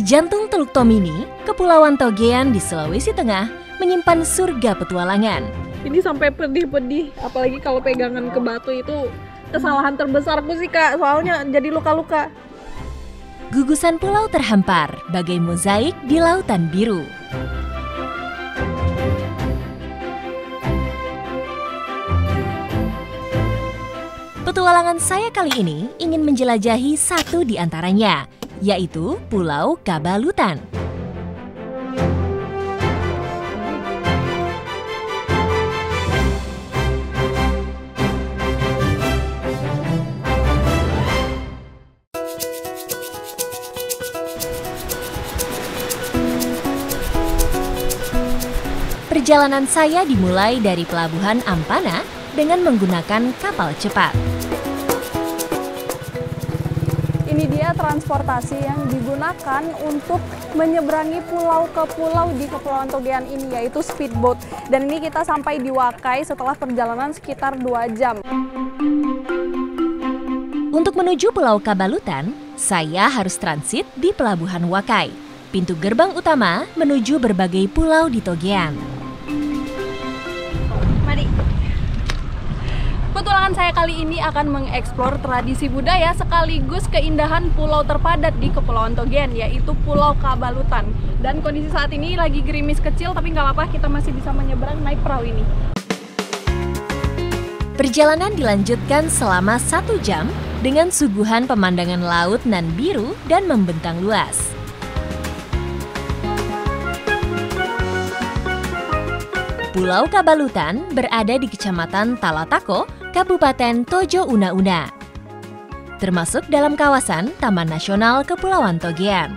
Jantung Teluk Tomini, Kepulauan Togean di Sulawesi Tengah, menyimpan surga petualangan. Ini sampai pedih-pedih, apalagi kalau pegangan ke batu itu kesalahan terbesarku sih Kak, soalnya jadi luka-luka. Gugusan pulau terhampar, bagai mozaik di lautan biru. Petualangan saya kali ini ingin menjelajahi satu di antaranya, yaitu Pulau Kabalutan. Perjalanan saya dimulai dari Pelabuhan Ampana dengan menggunakan kapal cepat. Ini dia transportasi yang digunakan untuk menyeberangi pulau ke pulau di Kepulauan Togean ini, yaitu speedboat. Dan ini kita sampai di Wakai setelah perjalanan sekitar 2 jam. Untuk menuju Pulau Kabalutan, saya harus transit di Pelabuhan Wakai, pintu gerbang utama menuju berbagai pulau di Togean. Petualangan saya kali ini akan mengeksplor tradisi budaya sekaligus keindahan pulau terpadat di Kepulauan Togean, yaitu Pulau Kabalutan. Dan kondisi saat ini lagi gerimis kecil, tapi nggak apa-apa, kita masih bisa menyeberang naik perahu ini. Perjalanan dilanjutkan selama 1 jam dengan suguhan pemandangan laut nan biru dan membentang luas. Pulau Kabalutan berada di Kecamatan Talatako, Kabupaten Tojo Una-Una, termasuk dalam kawasan Taman Nasional Kepulauan Togean.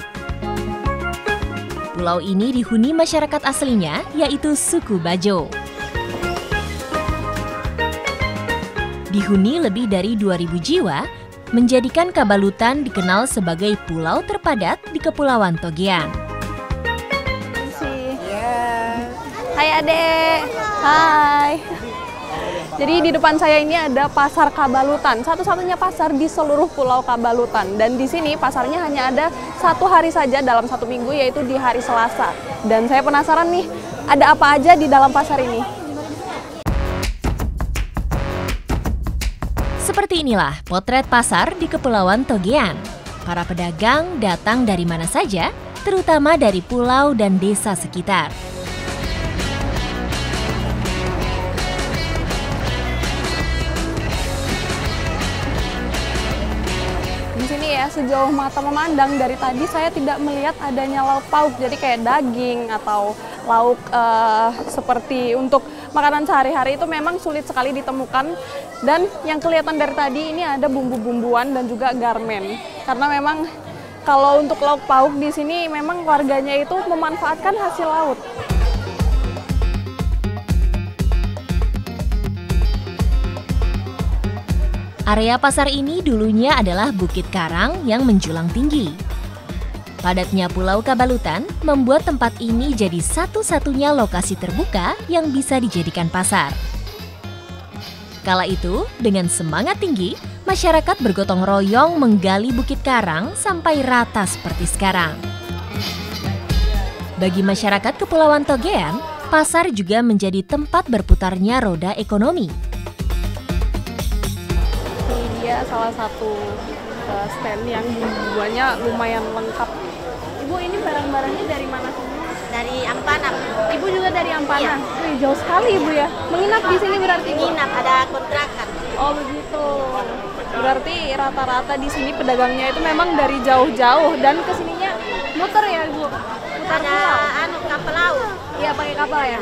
Pulau ini dihuni masyarakat aslinya, yaitu suku Bajo. Dihuni lebih dari 2.000 jiwa, menjadikan Kabalutan dikenal sebagai pulau terpadat di Kepulauan Togean. Hai Adek, hai. Jadi di depan saya ini ada Pasar Kabalutan, satu-satunya pasar di seluruh Pulau Kabalutan. Dan di sini pasarnya hanya ada 1 hari saja dalam 1 minggu, yaitu di hari Selasa. Dan saya penasaran nih, ada apa aja di dalam pasar ini? Seperti inilah potret pasar di Kepulauan Togean. Para pedagang datang dari mana saja, terutama dari pulau dan desa sekitar. Sejauh mata memandang dari tadi saya tidak melihat adanya lauk pauk, jadi kayak daging atau lauk seperti untuk makanan sehari-hari itu memang sulit sekali ditemukan. Dan yang kelihatan dari tadi ini ada bumbu-bumbuan dan juga garmen, karena memang kalau untuk lauk pauk di sini memang warganya itu memanfaatkan hasil laut. Area pasar ini dulunya adalah Bukit Karang yang menjulang tinggi. Padatnya Pulau Kabalutan membuat tempat ini jadi satu-satunya lokasi terbuka yang bisa dijadikan pasar. Kala itu, dengan semangat tinggi, masyarakat bergotong royong menggali Bukit Karang sampai rata seperti sekarang. Bagi masyarakat Kepulauan Togean, pasar juga menjadi tempat berputarnya roda ekonomi. Salah satu stand yang bumbuannya lumayan lengkap. Ibu, ini barang-barangnya dari mana semua? Dari Ampana. Ibu juga dari Ampana? Iya. Wih, jauh sekali Ibu ya. Menginap di sini berarti? Menginap, ada kontrakan. Oh begitu. Berarti rata-rata di sini pedagangnya itu memang dari jauh-jauh dan kesininya muter ya Ibu? Muter Ada kapal laut. Iya, pakai kapal ya.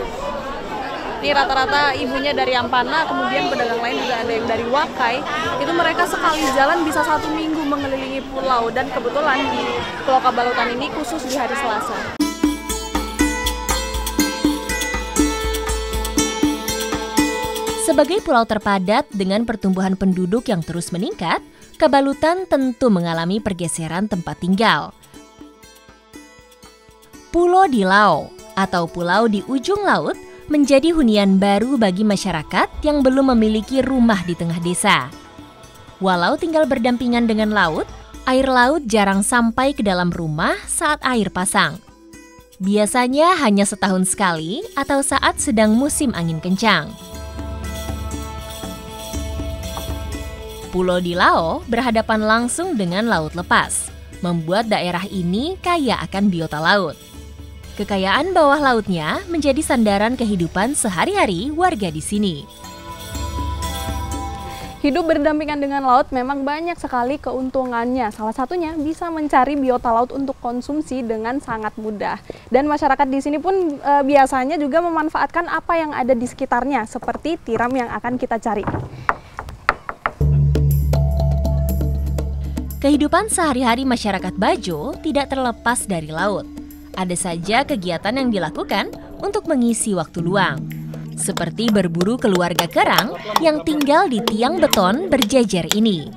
Ini rata-rata ibunya dari Ampana, kemudian pedagang lain juga ada yang dari Wakai. Itu mereka sekali jalan bisa 1 minggu mengelilingi pulau, dan kebetulan di Pulau Kabalutan ini khusus di hari Selasa. Sebagai pulau terpadat dengan pertumbuhan penduduk yang terus meningkat, Kabalutan tentu mengalami pergeseran tempat tinggal. Pulau di Lau atau pulau di ujung laut menjadi hunian baru bagi masyarakat yang belum memiliki rumah di tengah desa. Walau tinggal berdampingan dengan laut, Air laut jarang sampai ke dalam rumah saat air pasang. Biasanya hanya setahun sekali atau saat sedang musim angin kencang. Pulau di Lao berhadapan langsung dengan laut lepas, membuat daerah ini kaya akan biota laut. Kekayaan bawah lautnya menjadi sandaran kehidupan sehari-hari warga di sini. Hidup berdampingan dengan laut memang banyak sekali keuntungannya. Salah satunya bisa mencari biota laut untuk konsumsi dengan sangat mudah. Dan masyarakat di sini pun biasanya juga memanfaatkan apa yang ada di sekitarnya, seperti tiram yang akan kita cari. Kehidupan sehari-hari masyarakat Bajo tidak terlepas dari laut. Ada saja kegiatan yang dilakukan untuk mengisi waktu luang. Seperti berburu keluarga kerang yang tinggal di tiang beton berjejer ini.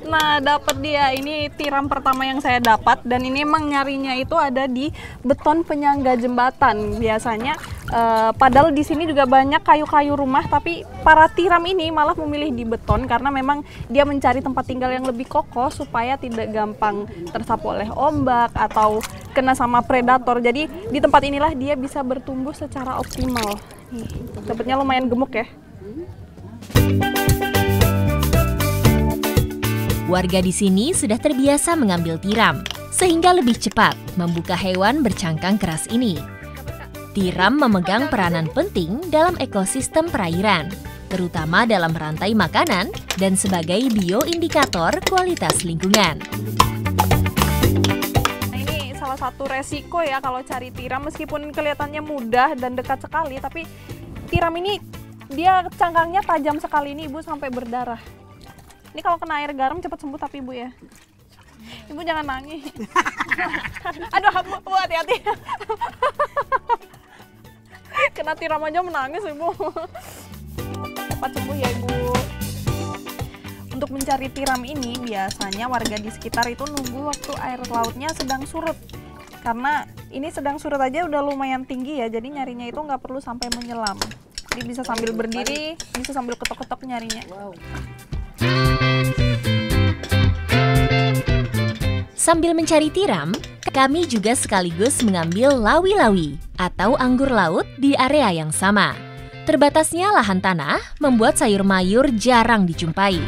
Nah, dapat dia. Ini tiram pertama yang saya dapat, dan ini emang nyarinya itu ada di beton penyangga jembatan. Biasanya padahal di sini juga banyak kayu-kayu rumah, tapi para tiram ini malah memilih di beton karena memang dia mencari tempat tinggal yang lebih kokoh supaya tidak gampang tersapu oleh ombak atau kena sama predator. Jadi di tempat inilah dia bisa bertumbuh secara optimal. Nih, dapatnya lumayan gemuk ya. Warga di sini sudah terbiasa mengambil tiram, sehingga lebih cepat membuka hewan bercangkang keras ini. Tiram memegang peranan penting dalam ekosistem perairan, terutama dalam rantai makanan dan sebagai bioindikator kualitas lingkungan. Nah, ini salah satu resiko ya kalau cari tiram, meskipun kelihatannya mudah dan dekat sekali, tapi tiram ini dia cangkangnya tajam sekali nih Ibu, sampai berdarah. Ini kalau kena air garam cepat sembuh tapi Ibu ya. Ibu jangan nangis. Aduh, Bu, hati-hati. Kena tiram aja menangis Ibu. Cepat sembuh ya Ibu. Untuk mencari tiram ini biasanya warga di sekitar itu nunggu waktu air lautnya sedang surut. Karena ini sedang surut aja udah lumayan tinggi ya, jadi nyarinya itu nggak perlu sampai menyelam. Jadi bisa sambil berdiri, bisa sambil ketok-ketok nyarinya. Sambil mencari tiram, kami juga sekaligus mengambil lawi-lawi atau anggur laut di area yang sama. Terbatasnya lahan tanah membuat sayur mayur jarang dijumpai.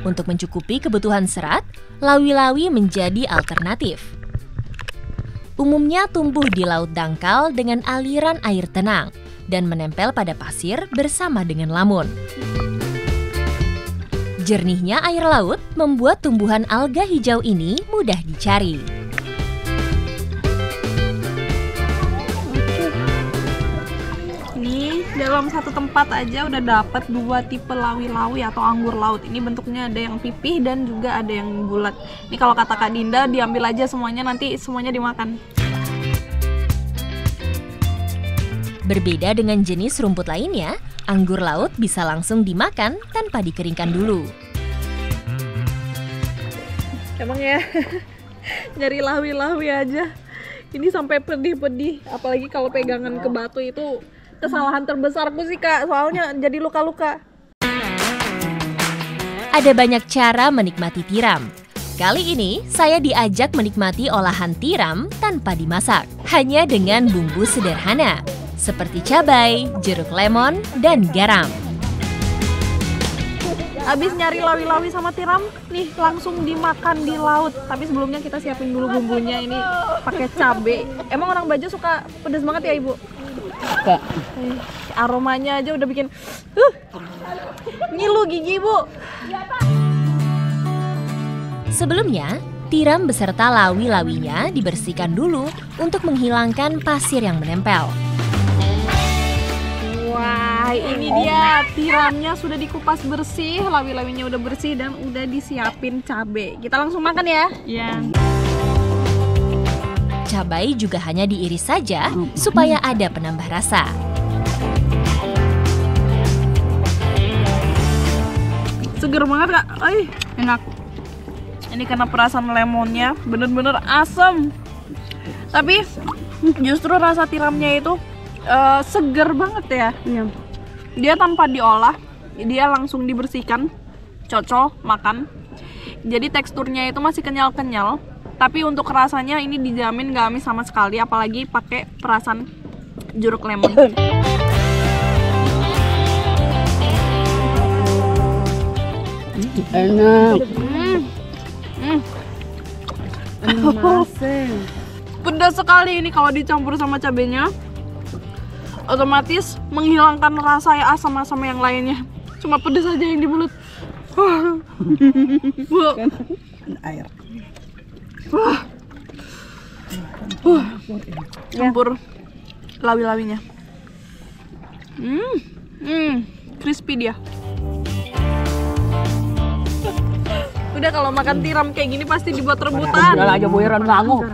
Untuk mencukupi kebutuhan serat, lawi-lawi menjadi alternatif. Umumnya tumbuh di laut dangkal dengan aliran air tenang dan menempel pada pasir bersama dengan lamun. Jernihnya air laut membuat tumbuhan alga hijau ini mudah dicari. Ini dalam satu tempat aja udah dapat 2 tipe lawi-lawi atau anggur laut. Ini bentuknya ada yang pipih dan juga ada yang bulat. Ini kalau kata Kak Dinda, diambil aja semuanya, nanti semuanya dimakan. Berbeda dengan jenis rumput lainnya, anggur laut bisa langsung dimakan tanpa dikeringkan dulu. Emang ya, nyari lawi-lawi aja. Ini sampai pedih-pedih, apalagi kalau pegangan ke batu itu kesalahan terbesarku sih Kak, soalnya jadi luka-luka. Ada banyak cara menikmati tiram. Kali ini saya diajak menikmati olahan tiram tanpa dimasak, hanya dengan bumbu sederhana, seperti cabai, jeruk lemon, dan garam. Habis nyari lawi-lawi sama tiram, nih langsung dimakan di laut. Tapi sebelumnya kita siapin dulu bumbunya, ini pakai cabai. Emang orang Bajo suka pedas banget ya Ibu? Suka. Aromanya aja udah bikin ngilu gigi Ibu. Sebelumnya, tiram beserta lawi-lawinya dibersihkan dulu untuk menghilangkan pasir yang menempel. Wah, ini dia tiramnya sudah dikupas bersih, lawi-lawinya udah bersih dan udah disiapin cabai. Kita langsung makan ya. Iya. Cabai juga hanya diiris saja supaya ada penambah rasa. Seger banget Kak. Enak. Ini karena perasan lemonnya bener-bener asam. Tapi justru rasa tiramnya itu seger banget ya. Iya. Dia tanpa diolah, dia langsung dibersihkan, cocol, makan. Jadi teksturnya itu masih kenyal-kenyal, tapi untuk rasanya ini dijamin gak amis sama sekali, apalagi pakai perasan jeruk lemon. Enak. Pedas sekali ini kalau dicampur sama cabenya. Otomatis menghilangkan rasa ya asam-asam yang lainnya. Cuma pedas aja yang di mulut. Air. Campur lawi-lawinya. Crispy dia. Udah kalau makan tiram kayak gini pasti dibuat rebutan. Udah aja boyaran lango.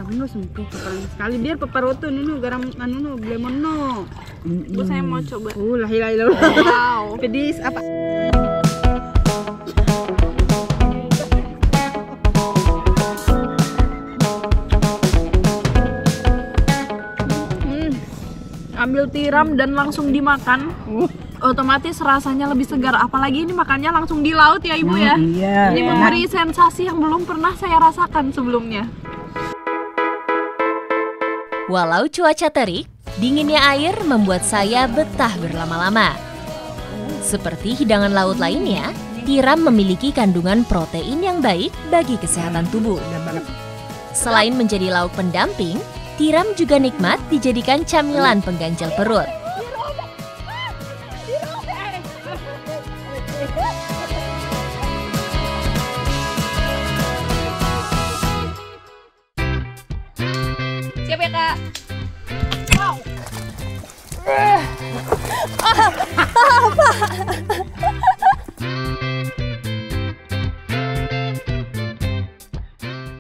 Sekali biar peperoto nunu garam anu no lemon no. Bu saya mau coba. Lah hilang. Wow. Pedis apa? Ambil tiram dan langsung dimakan. Otomatis rasanya lebih segar, apalagi ini makannya langsung di laut ya Ibu ya. Iya. Ini memberi sensasi yang belum pernah saya rasakan sebelumnya. Walau cuaca terik, dinginnya air membuat saya betah berlama-lama. Seperti hidangan laut lainnya, tiram memiliki kandungan protein yang baik bagi kesehatan tubuh. Selain menjadi lauk pendamping, tiram juga nikmat dijadikan camilan pengganjal perut. Siap ya Kak? Wow.